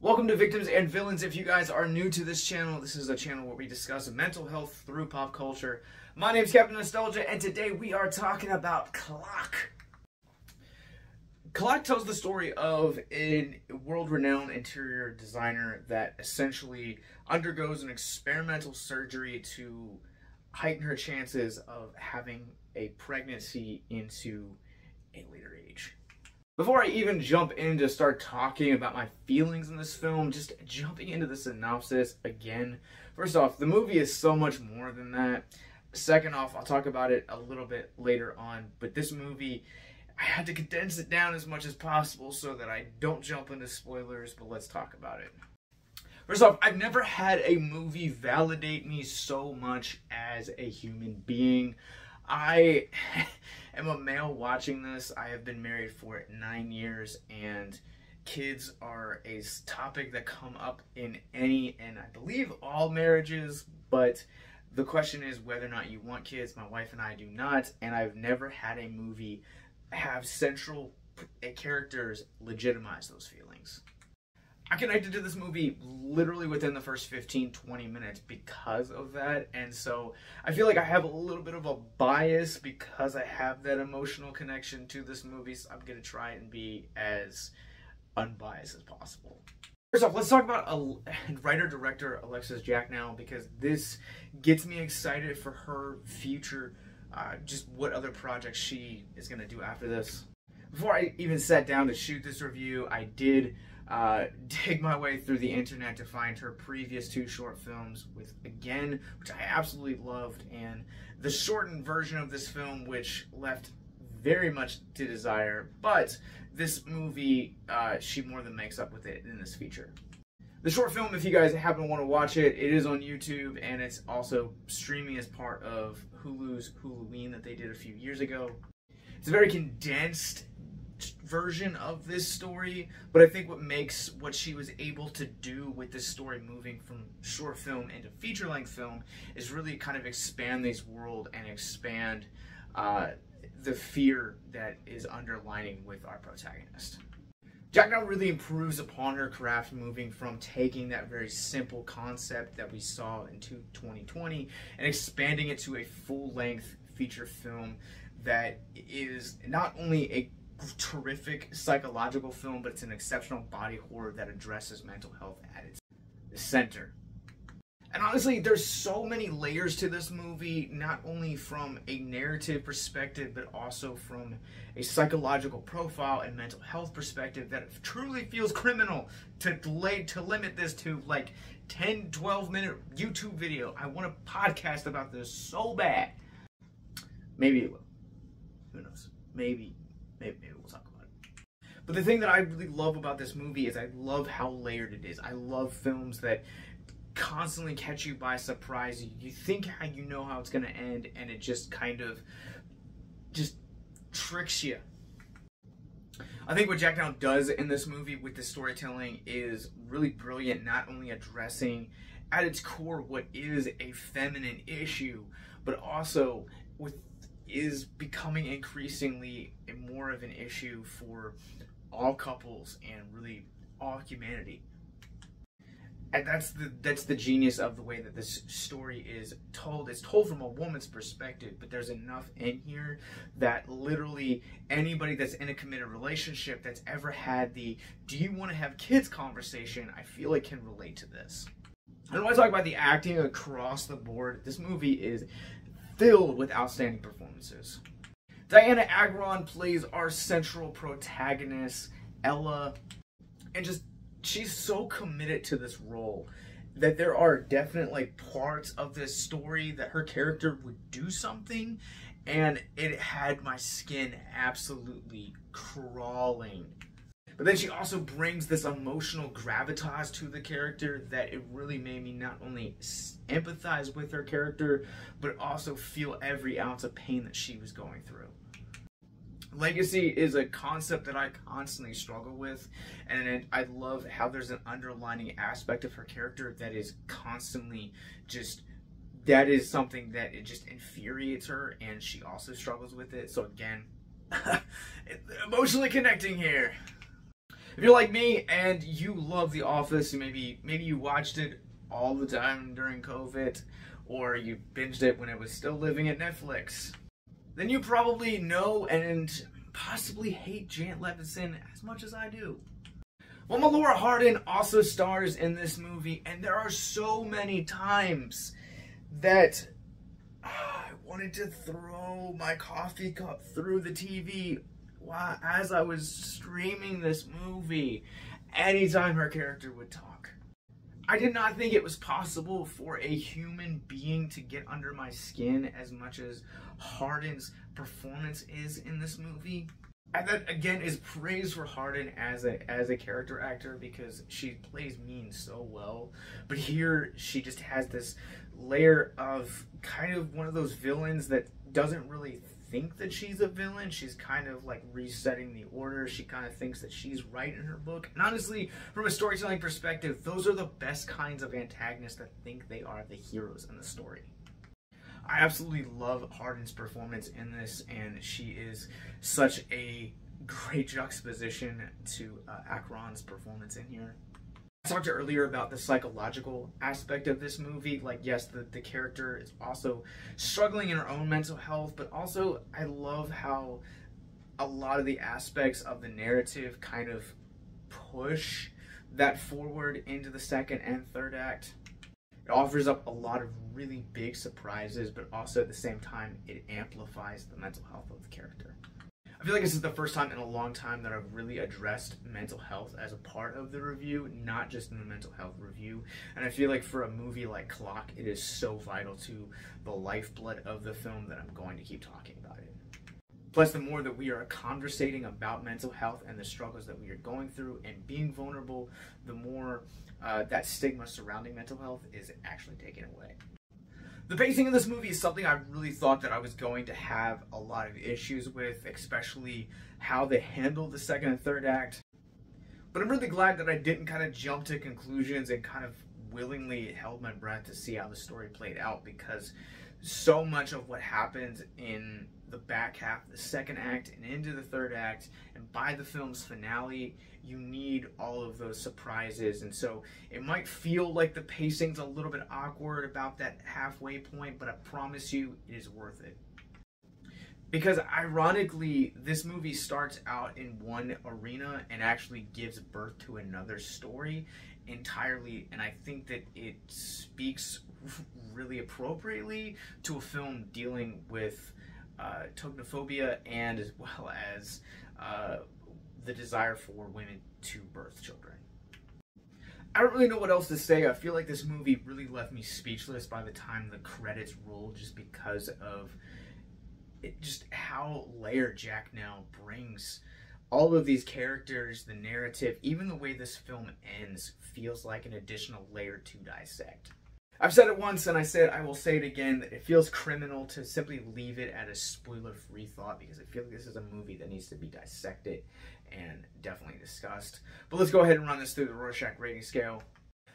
Welcome to Victims and Villains. If you guys are new to this channel, this is a channel where we discuss mental health through pop culture. My name is Captain Nostalgia, and today we are talking about Clock. Clock tells the story of a world-renowned interior designer that essentially undergoes an experimental surgery to heighten her chances of having a pregnancy into a later age. Before I even jump in to start talking about my feelings in this film, just jumping into the synopsis again. First off, the movie is so much more than that. Second off, I'll talk about it a little bit later on, but this movie, I had to condense it down as much as possible so that I don't jump into spoilers, but let's talk about it. First off, I've never had a movie validate me so much as a human being. I am a male watching this. I have been married for 9 years, and kids are a topic that come up in any, and I believe all marriages, but the question is whether or not you want kids. My wife and I do not, and I've never had a movie have central characters legitimize those feelings. I connected to this movie literally within the first 15-20 minutes because of that, and so I feel like I have a little bit of a bias because I have that emotional connection to this movie, so I'm going to try and be as unbiased as possible. First off, let's talk about writer-director Alexis Jacknow, because this gets me excited for her future, just what other projects she is going to do after this. Before I even sat down to shoot this review, I did dig my way through the internet to find her previous 2 short films which I absolutely loved, and the shortened version of this film, which left very much to desire, but this movie, she more than makes up with it in this feature. The short film, if you guys happen to want to watch it, it is on YouTube, and it's also streaming as part of Hulu's Halloween that they did a few years ago. It's a very condensed version of this story, but I think what makes what she was able to do with this story moving from short film into feature-length film is really kind of expand this world and expand the fear that is underlining with our protagonist. Jacknow really improves upon her craft, moving from taking that very simple concept that we saw in 2020 and expanding it to a full-length feature film that is not only a terrific psychological film, but it's an exceptional body horror that addresses mental health at its center. And honestly, there's so many layers to this movie, not only from a narrative perspective, but also from a psychological profile and mental health perspective, that it truly feels criminal to limit this to like 10-12 minute YouTube video. I want a podcast about this so bad. Maybe it will. Who knows? Maybe we'll talk about it. But the thing that I really love about this movie is I love how layered it is. I love films that constantly catch you by surprise. You think you know how it's going to end, and it just kind of just tricks you. I think what Jacknow does in this movie with the storytelling is really brilliant, not only addressing at its core what is a feminine issue, but also is becoming increasingly more of an issue for all couples and really all humanity. And that's the genius of the way that this story is told. It's told from a woman's perspective, but there's enough in here that literally anybody that's in a committed relationship that's ever had the "do you want to have kids" conversation, I feel like can relate to this. And when I talk about the acting across the board, this movie is filled with outstanding performances. Dianna Agron plays our central protagonist, Ella, and she's so committed to this role that there are definitely parts of this story that her character would do something, and it had my skin absolutely crawling. But then she also brings this emotional gravitas to the character that it really made me not only empathize with her character, but also feel every ounce of pain that she was going through. Legacy is a concept that I constantly struggle with, and I love how there's an underlining aspect of her character that is constantly that is something that it just infuriates her, and she also struggles with it. So again, emotionally connecting here. If you're like me and you love The Office, maybe you watched it all the time during COVID, or you binged it when it was still living at Netflix, then you probably know and possibly hate Janet Levinson as much as I do. Well, Melora Hardin also stars in this movie, and there are so many times that I wanted to throw my coffee cup through the TV as I was streaming this movie anytime her character would talk. I did not think it was possible for a human being to get under my skin as much as Hardin's performance is in this movie. And that, again, is praise for Hardin as a character actor, because she plays mean so well. But here, she just has this layer of kind of one of those villains that doesn't really think that she's a villain. She's kind of like resetting the order. She kind of thinks that she's right in her book. And honestly, from a storytelling perspective, those are the best kinds of antagonists that think they are the heroes in the story. I absolutely love Hardin's performance in this, and she is such a great juxtaposition to Agron's performance in here. I talked earlier about the psychological aspect of this movie. Like, yes, the character is also struggling in her own mental health, but also I love how a lot of the aspects of the narrative kind of push that forward into the second and third act. It offers up a lot of really big surprises, but also at the same time, it amplifies the mental health of the character. I feel like this is the first time in a long time that I've really addressed mental health as a part of the review, not just in the mental health review. And I feel like for a movie like Clock, it is so vital to the lifeblood of the film that I'm going to keep talking about it. Plus, the more that we are conversating about mental health and the struggles that we are going through and being vulnerable, the more that stigma surrounding mental health is actually taken away. The pacing of this movie is something I really thought that I was going to have a lot of issues with, especially how they handled the second and third act. But I'm really glad that I didn't kind of jump to conclusions and kind of willingly held my breath to see how the story played out, because so much of what happens in the back half of the second act and into the third act and by the film's finale, you need all of those surprises. And so it might feel like the pacing's a little bit awkward about that halfway point, but I promise you it is worth it. Because ironically, this movie starts out in one arena and actually gives birth to another story entirely, and I think that it speaks really appropriately to a film dealing with tokophobia and as well as the desire for women to birth children. I don't really know what else to say. I feel like this movie really left me speechless by the time the credits rolled, just because of just how layered Jacknow brings all of these characters, the narrative, even the way this film ends feels like an additional layer to dissect. I've said it once and I will say it again, that it feels criminal to simply leave it at a spoiler-free thought, because I feel like this is a movie that needs to be dissected and definitely discussed. But let's go ahead and run this through the Rorschach rating scale.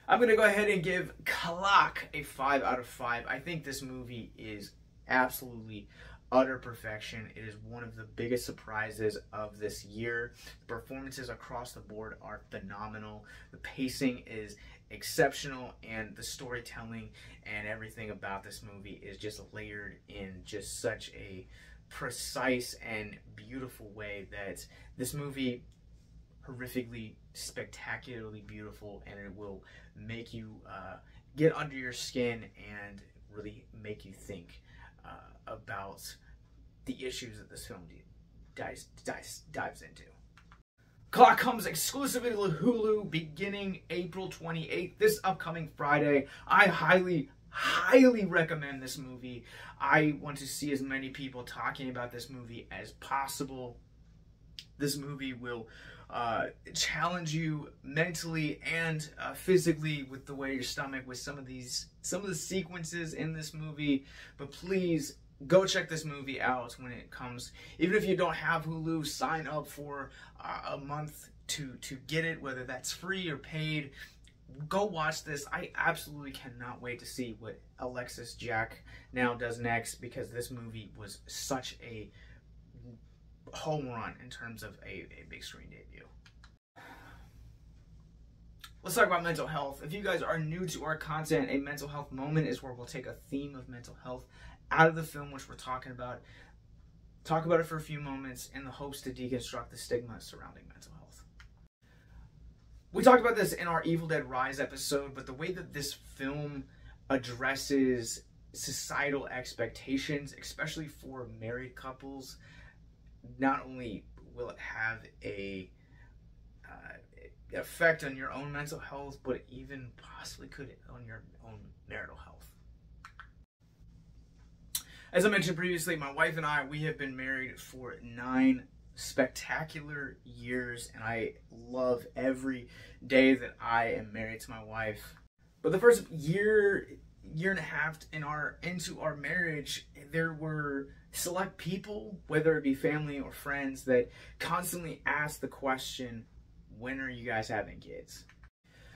I'm going to go ahead and give Clock a 5 out of 5. I think this movie is absolutely utter perfection. It is one of the biggest surprises of this year. The performances across the board are phenomenal. The pacing is exceptional, and the storytelling and everything about this movie is just layered in just such a precise and beautiful way that this movie horrifically, spectacularly beautiful, and it will make you get under your skin and really make you think about the issues that this film dives into. Clock comes exclusively to Hulu beginning April 28th, this upcoming Friday. I highly recommend this movie. I want to see as many people talking about this movie as possible. This movie will challenge you mentally and physically with the way your stomach with some of the sequences in this movie. But please go check this movie out when it comes. Even if you don't have Hulu, sign up for a month to get it, whether that's free or paid. Go watch this. I absolutely cannot wait to see what Alexis Jack now does next, because this movie was such a home run in terms of a big screen debut. Let's talk about mental health. If you guys are new to our content, a mental health moment is where we'll take a theme of mental health out of the film which we're talking about, talk about it for a few moments in the hopes to deconstruct the stigma surrounding mental health. We talked about this in our Evil Dead Rise episode, but the way that this film addresses societal expectations, especially for married couples, not only will it have a effect on your own mental health, but even possibly could on your own marital health. As I mentioned previously, my wife and I, we have been married for 9 spectacular years, and I love every day that I am married to my wife. But the first year and a half into our marriage, there were select people, whether it be family or friends, that constantly asked the question, when are you guys having kids?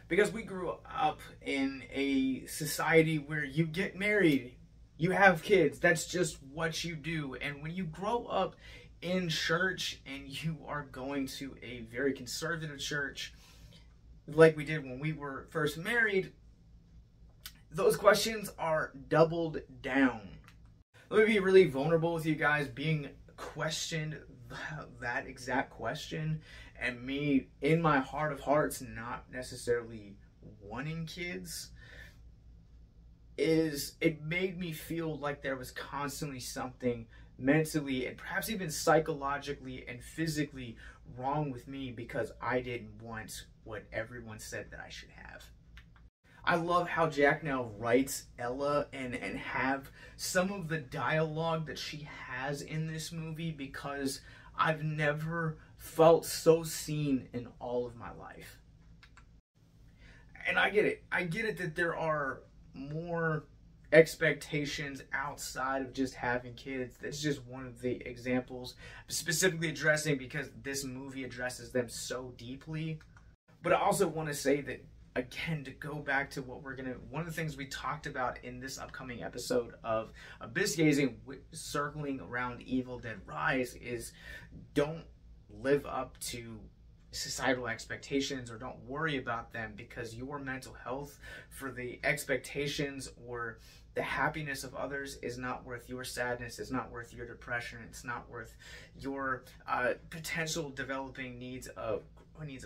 Because we grew up in a society where you get married, you have kids, that's just what you do. And when you grow up in church and you are going to a very conservative church, like we did when we were first married, those questions are doubled down. Let me be really vulnerable with you guys. Being questioned that exact question, and me in my heart of hearts not necessarily wanting kids, it made me feel like there was constantly something mentally and perhaps even psychologically and physically wrong with me because I didn't want what everyone said that I should have. I love how Jacknow writes Ella and have some of the dialogue that she has in this movie, because I've never felt so seen in all of my life. And I get it. I get it that there are more expectations outside of just having kids. That's just one of the examples specifically addressing, because this movie addresses them so deeply. But I also want to say that, again, to go back to what one of the things we talked about in this upcoming episode of Abyss Gazing, circling around Evil Dead Rise, is don't live up to societal expectations, or don't worry about them, because your mental health for the expectations or the happiness of others is not worth your sadness, is not worth your depression, it's not worth your potential developing needs of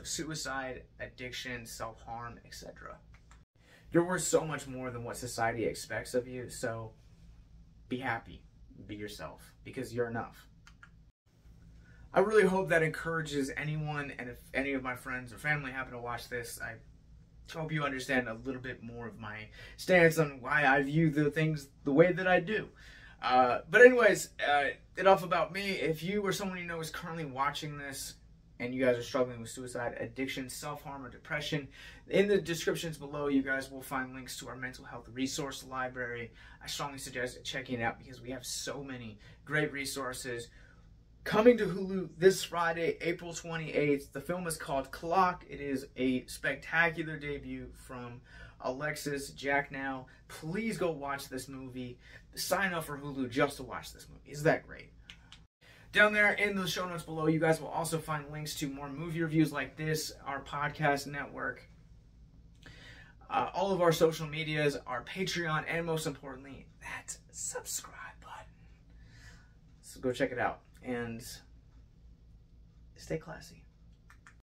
suicide, addiction, self-harm, etc. You're worth so much more than what society expects of you, so be happy, be yourself, because you're enough. I really hope that encourages anyone, and if any of my friends or family happen to watch this, I hope you understand a little bit more of my stance on why I view the things the way that I do. But anyways, enough about me. If you or someone you know is currently watching this, and you guys are struggling with suicide, addiction, self-harm, or depression, in the descriptions below, you guys will find links to our mental health resource library. I strongly suggest checking it out, because we have so many great resources. Coming to Hulu this Friday, April 28th. The film is called Clock. It is a spectacular debut from Alexis Jacknow. Please go watch this movie. Sign up for Hulu just to watch this movie. Is that great? Down there in the show notes below, you guys will also find links to more movie reviews like this, our podcast network, all of our social medias, our Patreon, and most importantly, that subscribe button. So go check it out and stay classy.